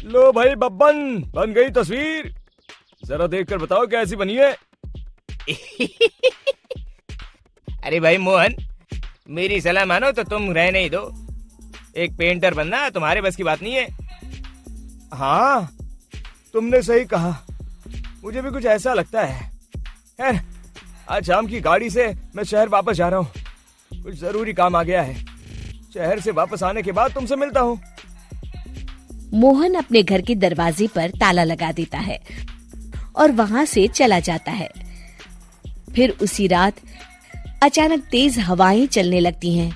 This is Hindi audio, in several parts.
लो भाई बब्बन, बन गई तस्वीर। जरा देखकर बताओ कैसी बनी है। अरे भाई मोहन, मेरी सलाह मानो तो तुम रहने ही दो। एक पेंटर बनना तुम्हारे बस की बात नहीं है। हाँ, तुमने सही कहा, मुझे भी कुछ ऐसा लगता है। खैर, आज शाम की गाड़ी से मैं शहर वापस जा रहा हूँ। कुछ जरूरी काम आ गया है। शहर से वापस आने के बाद तुमसे मिलता हूँ। मोहन अपने घर के दरवाजे पर ताला लगा देता है और वहां से चला जाता है। फिर उसी रात अचानक तेज हवाएं चलने लगती हैं।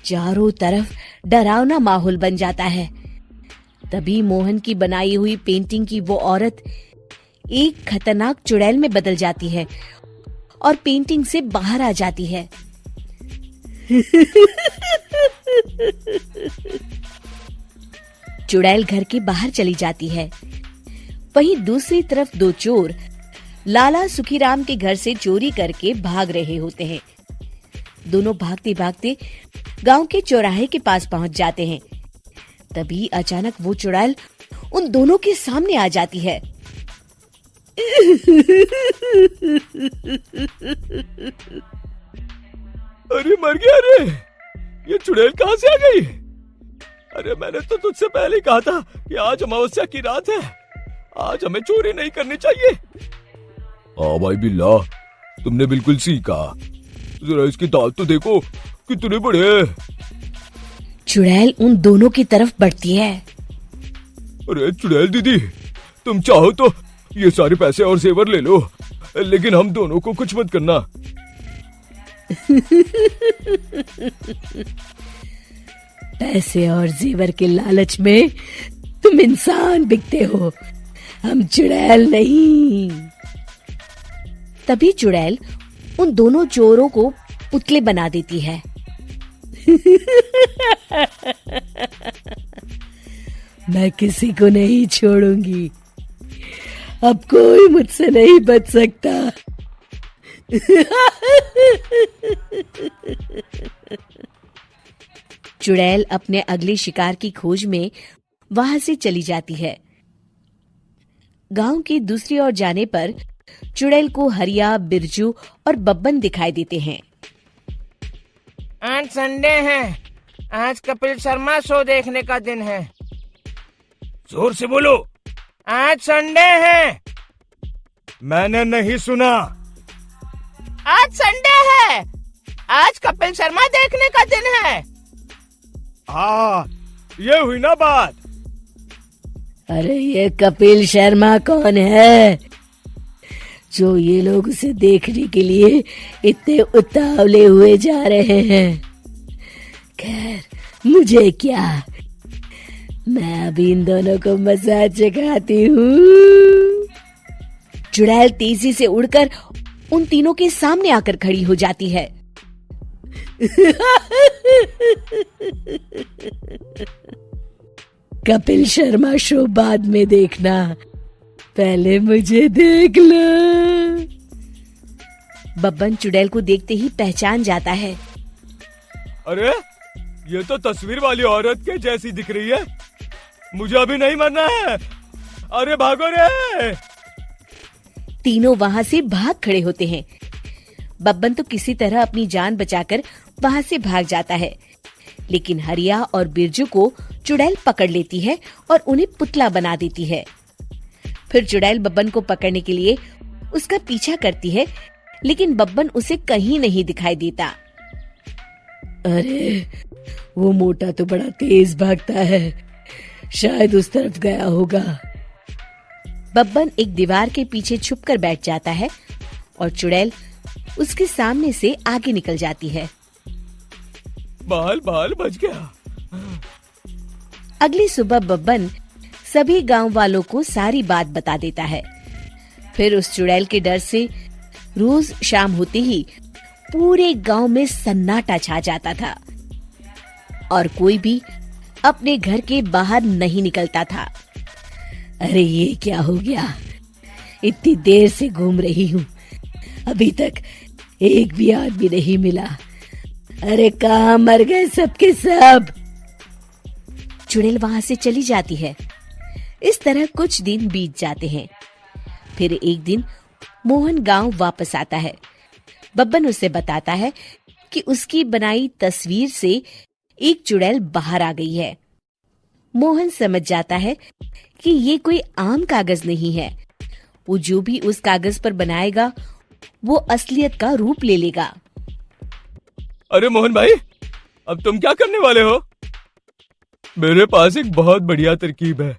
चारों तरफ डरावना माहौल बन जाता है। तभी मोहन की बनाई हुई पेंटिंग की वो औरत एक खतरनाक चुड़ैल में बदल जाती है और पेंटिंग से बाहर आ जाती है। चुड़ैल घर के बाहर चली जाती है। वहीं दूसरी तरफ दो चोर लाला सुखीराम के घर से चोरी करके भाग रहे होते हैं। दोनों भागते भागते गांव के चौराहे के पास पहुंच जाते हैं। तभी अचानक वो चुड़ैल उन दोनों के सामने आ जाती है। अरे मर गया रे, ये चुड़ैल कहाँ से आ गई? अरे मैंने तो तुझसे पहले ही कहा था कि आज अमावस्या की रात है, आज हमें चोरी नहीं करनी चाहिए। हाँ भाई बिल्ला, तुमने बिल्कुल सही कहा। जरा इसके दांत तो देखो, कितने बड़े हैं। चुड़ैल उन दोनों की तरफ बढ़ती है। अरे चुड़ैल दीदी, तुम चाहो तो ये सारे पैसे और जेवर ले लो, लेकिन हम दोनों को कुछ मत करना। पैसे और जेवर के लालच में तुम इंसान बिकते हो, हम चुड़ैल नहीं। तभी चुड़ैल उन दोनों चोरों को पुतले बना देती है। मैं किसी को नहीं छोड़ूंगी, अब कोई मुझसे नहीं बच सकता। चुड़ैल अपने अगले शिकार की खोज में वहां से चली जाती है। गांव की दूसरी ओर जाने पर चुड़ैल को हरिया, बिरजू और बब्बन दिखाई देते हैं। आज संडे है, आज कपिल शर्मा शो देखने का दिन है। जोर से बोलो। आज संडे है। मैंने नहीं सुना। आज संडे है, आज कपिल शर्मा देखने का दिन है। हाँ, ये हुई ना बात। अरे ये कपिल शर्मा कौन है जो ये लोग उसे देखने के लिए इतने उतावले हुए जा रहे हैं? खैर, मुझे क्या, मैं अभी इन दोनों को मसाज चखाती हूँ। चुड़ैल तेजी से उड़कर उन तीनों के सामने आकर खड़ी हो जाती है। कपिल शर्मा शो बाद में देखना, पहले मुझे देख लो। बब्बन चुड़ैल को देखते ही पहचान जाता है। अरे ये तो तस्वीर वाली औरत के जैसी दिख रही है, मुझे अभी नहीं मरना है। अरे भागो रे। तीनों वहां से भाग खड़े होते हैं। बब्बन तो किसी तरह अपनी जान बचाकर वहां से भाग जाता है, लेकिन हरिया और बिरजू को चुड़ैल पकड़ लेती है और उन्हें पुतला बना देती है। फिर चुड़ैल बब्बन को पकड़ने के लिए उसका पीछा करती है, लेकिन बब्बन उसे कहीं नहीं दिखाई देता। अरे वो मोटा तो बड़ा तेज भागता है, शायद उस तरफ गया होगा। बब्बन एक दीवार के पीछे छुपकर बैठ जाता है और चुड़ैल उसके सामने से आगे निकल जाती है। बाल बाल बच गया। अगली सुबह बब्बन सभी गांव वालों को सारी बात बता देता है। फिर उस चुड़ैल के डर से रोज शाम होते ही पूरे गांव में सन्नाटा छा जाता था और कोई भी अपने घर के बाहर नहीं निकलता था। अरे ये क्या हो गया, इतनी देर से घूम रही हूँ, अभी तक एक भी आदमी नहीं मिला। अरे कहाँ मर गए सबके सब। चुड़ैल वहां से चली जाती है। इस तरह कुछ दिन बीत जाते हैं। फिर एक दिन मोहन गांव वापस आता है। बब्बन उसे बताता है कि उसकी बनाई तस्वीर से एक चुड़ैल बाहर आ गई है। मोहन समझ जाता है कि ये कोई आम कागज नहीं है। वो जो भी उस कागज पर बनाएगा वो असलियत का रूप ले लेगा। अरे मोहन भाई, अब तुम क्या करने वाले हो? मेरे पास एक बहुत बढ़िया तरकीब है।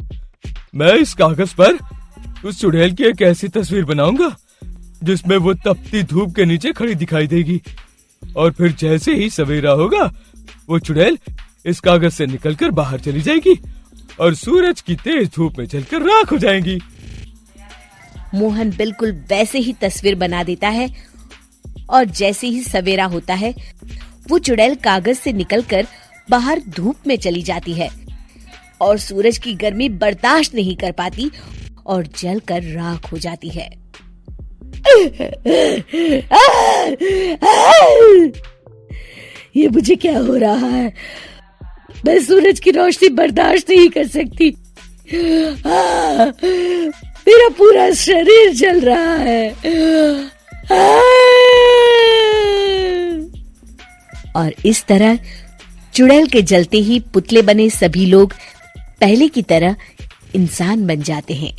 मैं इस कागज पर उस चुड़ैल की एक ऐसी तस्वीर बनाऊंगा जिसमें वो तपती धूप के नीचे खड़ी दिखाई देगी, और फिर जैसे ही सवेरा होगा वो चुड़ैल इस कागज से निकलकर बाहर चली जाएगी और सूरज की तेज धूप में जलकर राख हो जाएगी। मोहन बिल्कुल वैसे ही तस्वीर बना देता है और जैसे ही सवेरा होता है वो चुड़ैल कागज से निकलकर बाहर धूप में चली जाती है और सूरज की गर्मी बर्दाश्त नहीं कर पाती और जलकर राख हो जाती है। ये मुझे क्या हो रहा है? मैं सूरज की रोशनी बर्दाश्त नहीं कर सकती। मेरा पूरा शरीर जल रहा है। और इस तरह चुड़ैल के जलते ही पुतले बने सभी लोग पहले की तरह इंसान बन जाते हैं।